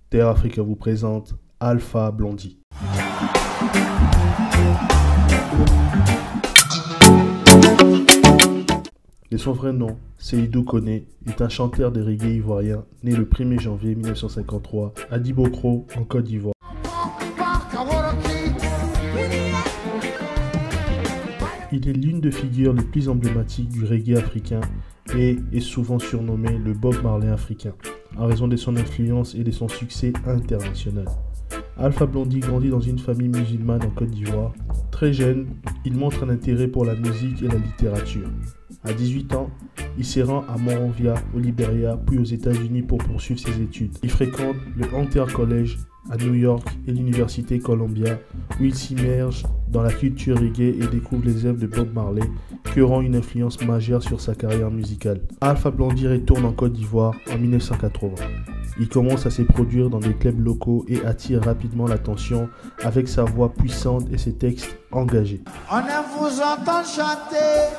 Terre Africa vous présente Alpha Blondy. De son vrai nom, Seydou Koné est un chanteur de reggae ivoirien né le 1er janvier 1953 à Dibokro, en Côte d'Ivoire. Il est l'une des figures les plus emblématiques du reggae africain et est souvent surnommé le Bob Marley africain, en raison de son influence et de son succès international. Alpha Blondy grandit dans une famille musulmane en Côte d'Ivoire. Très jeune, il montre un intérêt pour la musique et la littérature. À 18 ans, il se rend à Monrovia, au Liberia, puis aux États-Unis pour poursuivre ses études. Il fréquente le Hunter College à New York et l'Université Columbia, où il s'immerge dans la culture reggae et découvre les œuvres de Bob Marley, qui auront une influence majeure sur sa carrière musicale. Alpha Blondy retourne en Côte d'Ivoire en 1980. Il commence à se produire dans des clubs locaux et attire rapidement l'attention avec sa voix puissante et ses textes engagés. On aime vous entendre chanter.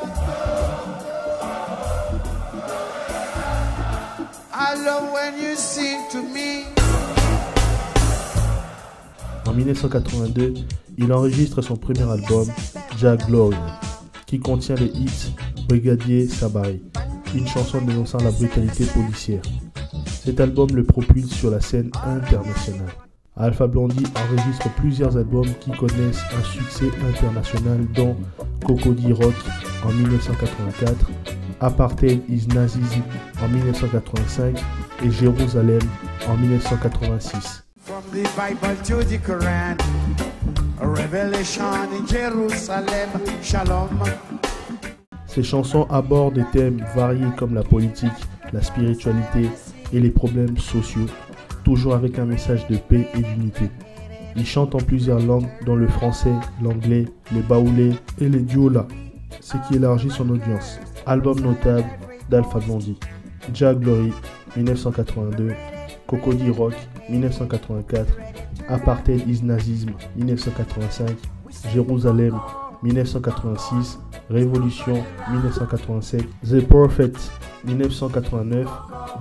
I love when you sing to me. En 1982, il enregistre son premier album, Jah Glory, qui contient les hits Brigadier Sabari, une chanson dénonçant la brutalité policière. Cet album le propulse sur la scène internationale. Alpha Blondy enregistre plusieurs albums qui connaissent un succès international, dont Cocody Rock en 1984, Apartheid is Nazism en 1985 et Jérusalem en 1986. From the Bible to the Quran, a revelation in Jerusalem, Shalom. Ces chansons abordent des thèmes variés comme la politique, la spiritualité et les problèmes sociaux, toujours avec un message de paix et d'unité. Il chante en plusieurs langues, dont le français, l'anglais, le baoulé et le diola, ce qui élargit son audience. Album notable d'Alpha Blondy: Jah Glory 1982, Cocody Rock 1984, Apartheid is Nazism 1985, Jérusalem 1986, Révolution 1987, The Prophet 1989,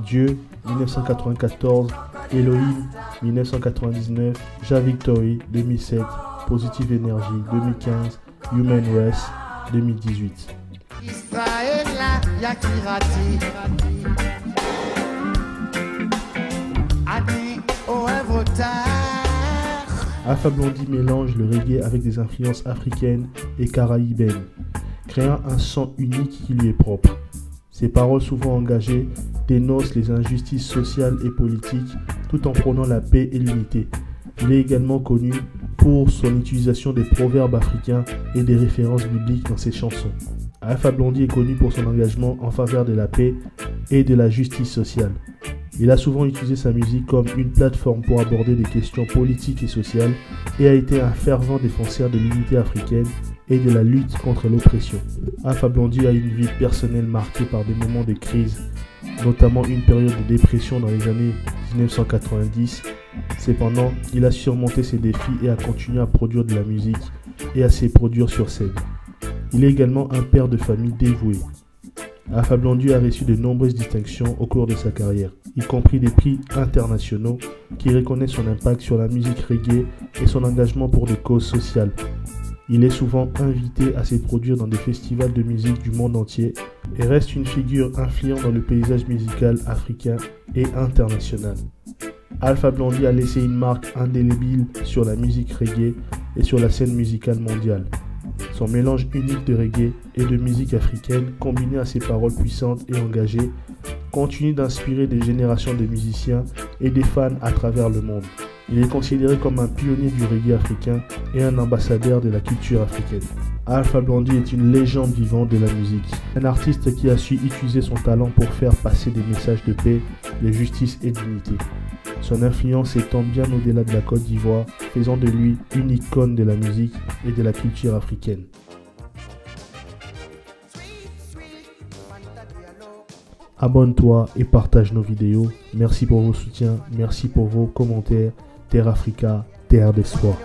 Dieu 1994, Elohim 1999, Jah Victory 2007, Positive Energy 2015, Human Race 2018. Israël Yakirati. Ani Oevotar. Alpha Blondy mélange le reggae avec des influences africaines et caraïbènes, créant un son unique qui lui est propre. Ses paroles souvent engagées dénoncent les injustices sociales et politiques tout en prônant la paix et l'unité. Il est également connu pour son utilisation des proverbes africains et des références bibliques dans ses chansons. Alpha Blondy est connu pour son engagement en faveur de la paix et de la justice sociale. Il a souvent utilisé sa musique comme une plateforme pour aborder des questions politiques et sociales et a été un fervent défenseur de l'unité africaine et de la lutte contre l'oppression. Alpha Blondy a une vie personnelle marquée par des moments de crise, notamment une période de dépression dans les années 1990. Cependant, il a surmonté ses défis et a continué à produire de la musique et à se produire sur scène. Il est également un père de famille dévoué. Alpha Blondy a reçu de nombreuses distinctions au cours de sa carrière, y compris des prix internationaux qui reconnaissent son impact sur la musique reggae et son engagement pour des causes sociales. Il est souvent invité à se produire dans des festivals de musique du monde entier et reste une figure influente dans le paysage musical africain et international. Alpha Blondy a laissé une marque indélébile sur la musique reggae et sur la scène musicale mondiale. Son mélange unique de reggae et de musique africaine, combiné à ses paroles puissantes et engagées, continue d'inspirer des générations de musiciens et des fans à travers le monde. Il est considéré comme un pionnier du reggae africain et un ambassadeur de la culture africaine. Alpha Blondy est une légende vivante de la musique, un artiste qui a su utiliser son talent pour faire passer des messages de paix, de justice et d'unité. Son influence s'étend bien au-delà de la Côte d'Ivoire, faisant de lui une icône de la musique et de la culture africaine. Abonne-toi et partage nos vidéos. Merci pour vos soutiens, merci pour vos commentaires. Terre Africa, terre d'espoir.